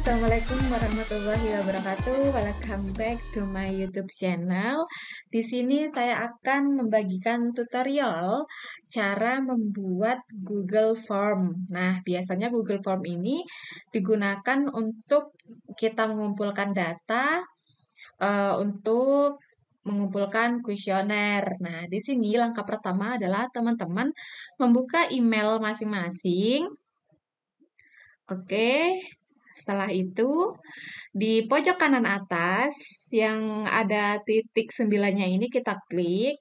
Assalamualaikum warahmatullahi wabarakatuh. Welcome back to my YouTube channel. Di sini saya akan membagikan tutorial cara membuat Google Form. Nah, biasanya Google Form ini digunakan untuk kita mengumpulkan data untuk mengumpulkan kuesioner. Nah, di sini langkah pertama adalah teman-teman membuka email masing-masing. Oke, setelah itu di pojok kanan atas yang ada titik 9-nya ini kita klik,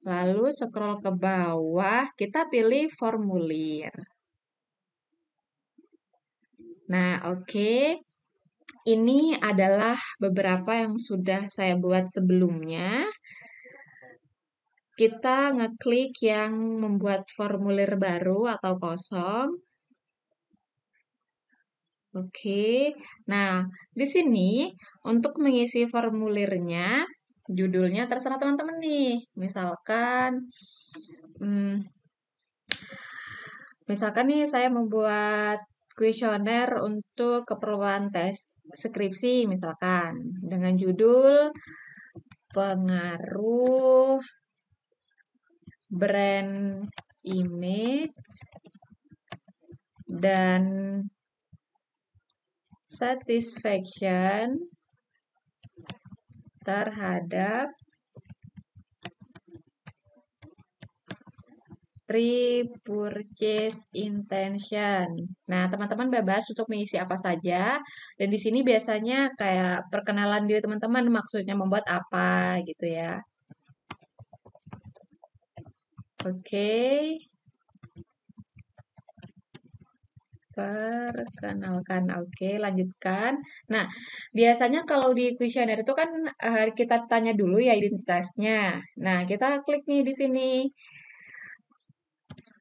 lalu scroll ke bawah, kita pilih formulir. Nah, oke. Ini adalah beberapa yang sudah saya buat sebelumnya. Kita ngeklik yang membuat formulir baru atau kosong. Oke, nah di sini untuk mengisi formulirnya, judulnya terserah teman-teman nih. Misalkan nih saya membuat kuesioner untuk keperluan tes skripsi misalkan dengan judul pengaruh brand image dan satisfaction terhadap repurchase intention. Nah, teman-teman bebas untuk mengisi apa saja. Dan di sini biasanya kayak perkenalan diri teman-teman, maksudnya membuat apa gitu ya. Oke. Perkenalkan. Oke, lanjutkan. Nah, biasanya kalau di kuesioner itu kan kita tanya dulu ya identitasnya. Nah, kita klik nih di sini.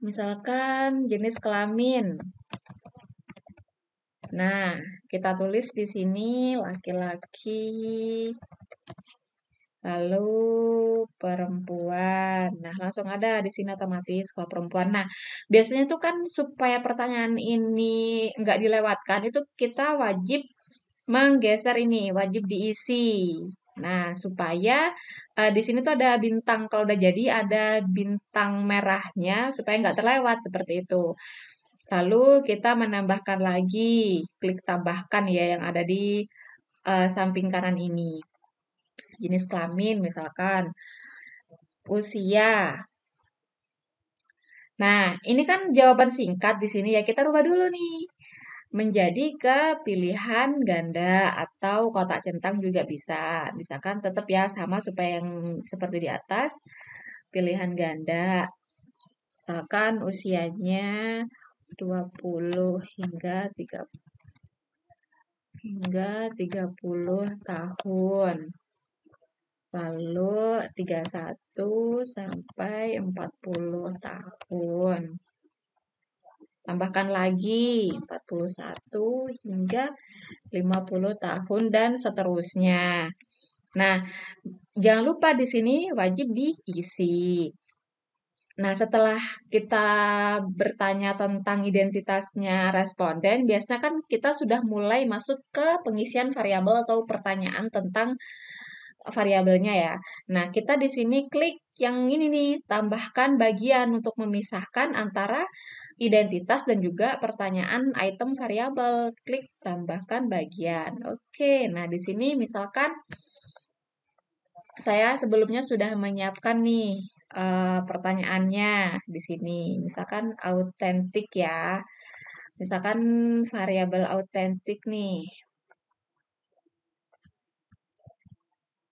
Misalkan jenis kelamin. Nah, kita tulis di sini laki-laki, lalu perempuan. Nah, langsung ada di sini otomatis kalau perempuan. Nah, biasanya itu kan supaya pertanyaan ini nggak dilewatkan, itu kita wajib menggeser ini, wajib diisi. Nah, supaya di sini tuh ada bintang, kalau udah jadi ada bintang merahnya supaya nggak terlewat seperti itu. Lalu kita menambahkan lagi, klik tambahkan ya yang ada di samping kanan ini. Jenis kelamin misalkan, usia. Nah, ini kan jawaban singkat di sini ya, kita rubah dulu nih. Menjadi ke pilihan ganda atau kotak centang juga bisa. Misalkan tetap ya sama supaya yang seperti di atas, pilihan ganda. Misalkan usianya 20 hingga 30 tahun. Lalu 31 sampai 40 tahun. Tambahkan lagi 41 hingga 50 tahun dan seterusnya. Nah, jangan lupa di sini wajib diisi. Nah, setelah kita bertanya tentang identitasnya responden, biasanya kan kita sudah mulai masuk ke pengisian variabel atau pertanyaan tentang variabelnya ya. Nah, kita di sini klik yang ini nih, tambahkan bagian untuk memisahkan antara identitas dan juga pertanyaan item variabel. Klik tambahkan bagian. Oke, nah di sini misalkan saya sebelumnya sudah menyiapkan nih pertanyaannya di sini. Misalkan autentik ya. Misalkan variabel autentik nih.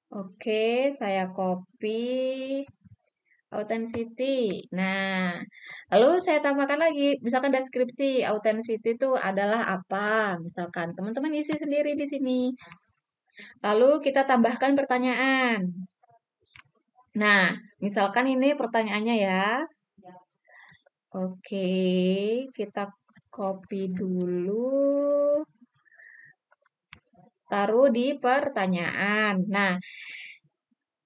Oke, saya copy authenticity. Nah, lalu saya tambahkan lagi, misalkan deskripsi authenticity itu adalah apa? Misalkan teman-teman isi sendiri di sini. Lalu kita tambahkan pertanyaan. Nah, misalkan ini pertanyaannya ya. Oke, kita copy dulu. Taruh di pertanyaan. Nah,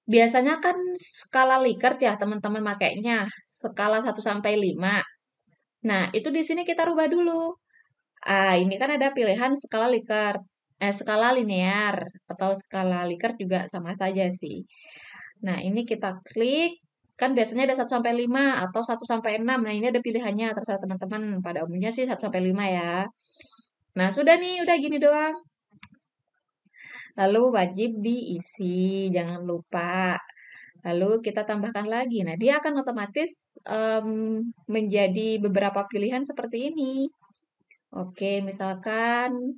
biasanya kan skala Likert ya teman-teman makainya. Skala 1 sampai 5. Nah, itu di sini kita rubah dulu. Ini kan ada pilihan skala Likert, skala linear atau skala Likert juga sama saja sih. Nah, ini kita klik, kan biasanya ada 1 sampai 5 atau 1 sampai 6. Nah, ini ada pilihannya, terserah teman-teman. Pada umumnya sih 1 sampai 5 ya. Nah, sudah nih, udah gini doang. Lalu wajib diisi, jangan lupa. Lalu kita tambahkan lagi. Nah, dia akan otomatis menjadi beberapa pilihan seperti ini. Oke, misalkan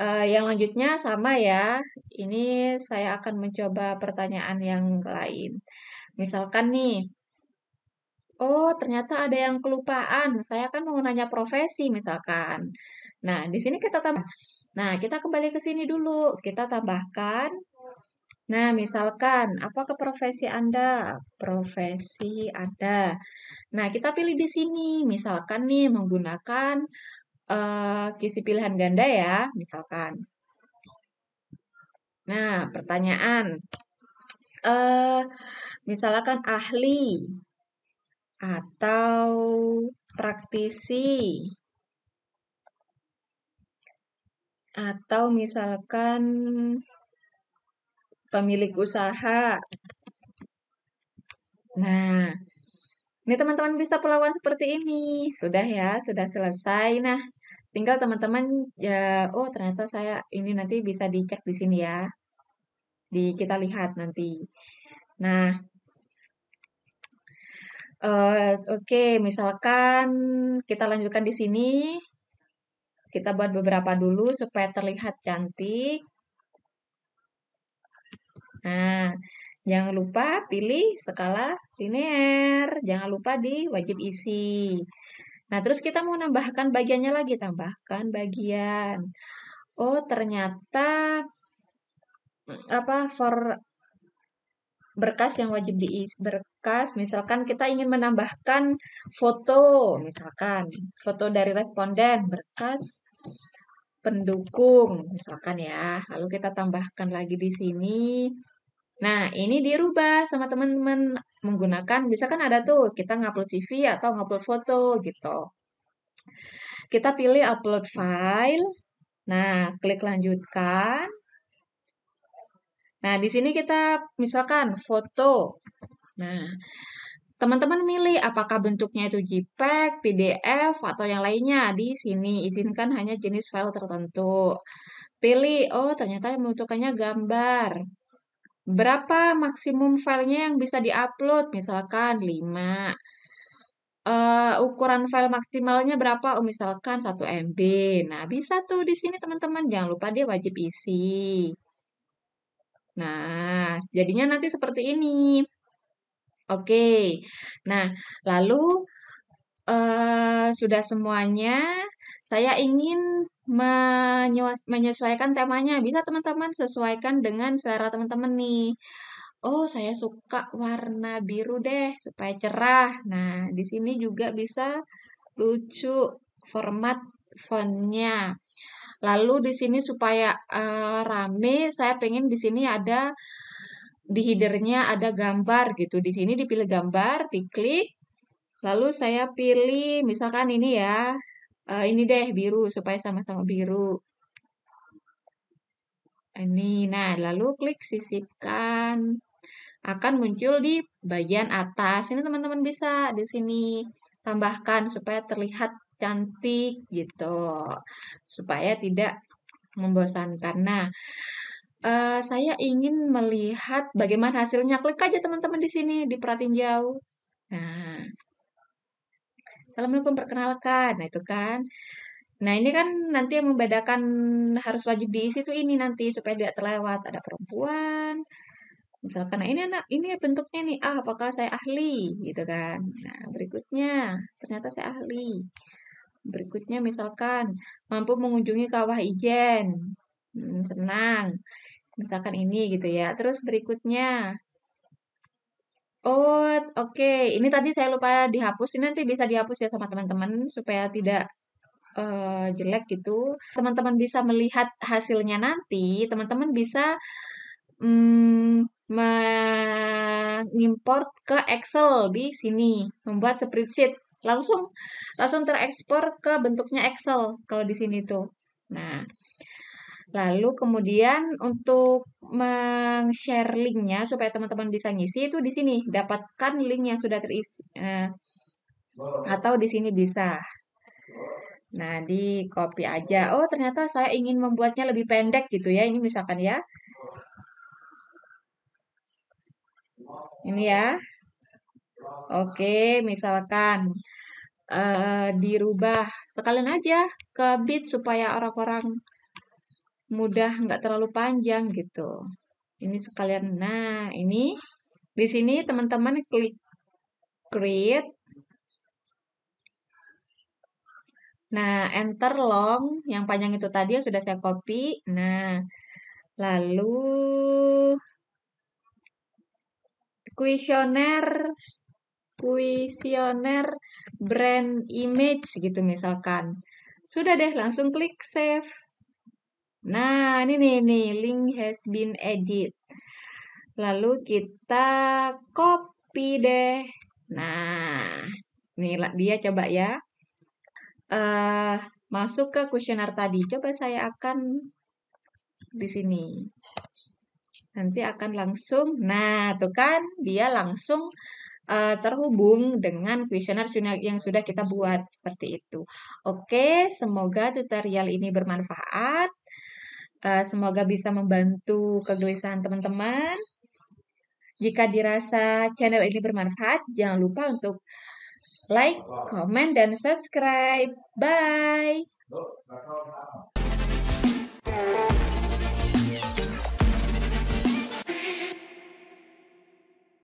yang lanjutnya sama ya. Ini saya akan mencoba pertanyaan yang lain. Misalkan nih, oh ternyata ada yang kelupaan. Saya kan mau nanya profesi misalkan. Nah, di sini kita tambah. Nah, kita kembali ke sini dulu. Kita tambahkan. Nah, misalkan, apakah profesi Anda? Profesi Anda. Nah, kita pilih di sini. Misalkan nih, menggunakan kisi pilihan ganda ya, misalkan. Nah, pertanyaan. Misalkan ahli atau praktisi atau misalkan pemilik usaha. Nah, ini teman-teman bisa perlakuan seperti ini. Sudah ya, sudah selesai. Nah, tinggal teman-teman ya, oh ternyata saya ini nanti bisa dicek di sini ya. Kita lihat nanti. Nah, oke, misalkan kita lanjutkan di sini. Kita buat beberapa dulu supaya terlihat cantik. Nah, jangan lupa pilih skala linear. Jangan lupa di wajib isi. Nah, terus kita mau nambahkan bagiannya lagi. Tambahkan bagian. Oh, ternyata for berkas yang wajib diisi. Berkas, misalkan kita ingin menambahkan foto. Misalkan, foto dari responden. Berkas pendukung. Misalkan ya. Lalu kita tambahkan lagi di sini. Nah, ini dirubah sama teman-teman menggunakan, bisa kan ada tuh, kita ngupload CV atau ngupload foto gitu. Kita pilih upload file. Nah, klik lanjutkan. Nah, di sini kita misalkan foto. Nah, teman-teman milih apakah bentuknya itu JPEG, PDF, atau yang lainnya. Di sini izinkan hanya jenis file tertentu. Pilih, oh ternyata membutuhkannya gambar. Berapa maksimum filenya yang bisa diupload? Misalkan 5. Ukuran file maksimalnya berapa? Oh, misalkan 1 MB. Nah, bisa tuh di sini teman-teman. Jangan lupa dia wajib isi. Nah, jadinya nanti seperti ini. Oke. Nah, lalu sudah semuanya. Saya ingin menyesuaikan temanya. Bisa teman-teman sesuaikan dengan selera teman-teman nih. Oh, saya suka warna biru deh supaya cerah. Nah, di sini juga bisa lucu format fontnya. Lalu di sini supaya rame, saya pengen di sini ada di headernya ada gambar gitu. Di sini dipilih gambar, diklik. Lalu saya pilih misalkan ini ya, ini deh biru supaya sama-sama biru. Ini, nah lalu klik sisipkan. Akan muncul di bagian atas. Ini teman-teman bisa di sini tambahkan supaya terlihat cantik gitu. Supaya tidak membosankan. Nah, saya ingin melihat bagaimana hasilnya. Klik aja teman-teman di sini, diperhatiin jauh. Nah, Assalamualaikum perkenalkan. Nah, itu kan. Nah, ini kan nanti yang membedakan harus wajib diisi itu ini nanti supaya tidak terlewat. Ada perempuan, misalkan, nah ini anak, ini bentuknya nih, apakah saya ahli, gitu kan. Nah, berikutnya, ternyata saya ahli. Berikutnya misalkan, mampu mengunjungi kawah ijen. Senang. Misalkan ini gitu ya. Terus berikutnya, oh oke, ini tadi saya lupa dihapus, ini nanti bisa dihapus ya sama teman-teman supaya tidak jelek gitu. Teman-teman bisa melihat hasilnya nanti, teman-teman bisa mengimport ke Excel di sini, membuat spreadsheet. langsung terekspor ke bentuknya Excel kalau di sini tuh. Nah, lalu kemudian untuk share linknya supaya teman-teman bisa ngisi itu di sini, dapatkan link yang sudah terisi, atau di sini bisa. Nah, di copy aja. Oh, ternyata saya ingin membuatnya lebih pendek gitu ya. Ini misalkan ya. Ini ya. Oke, misalkan dirubah sekalian aja ke bit supaya orang-orang mudah nggak terlalu panjang gitu. Ini sekalian. Nah, ini di sini teman-teman klik create. Nah, enter long yang panjang itu tadi yang sudah saya copy. Nah, lalu kuesioner brand image gitu misalkan. Sudah deh, langsung klik save. Nah, ini nih, link has been edit. Lalu kita copy deh. Nah, nih dia coba ya. Masuk ke kuesioner tadi. Coba saya akan di sini. Nanti akan langsung, nah tuh kan dia langsung terhubung dengan kuesioner yang sudah kita buat seperti itu. Oke, semoga tutorial ini bermanfaat. Semoga bisa membantu kegelisahan teman-teman. Jika dirasa channel ini bermanfaat, jangan lupa untuk like, comment, dan subscribe. Bye!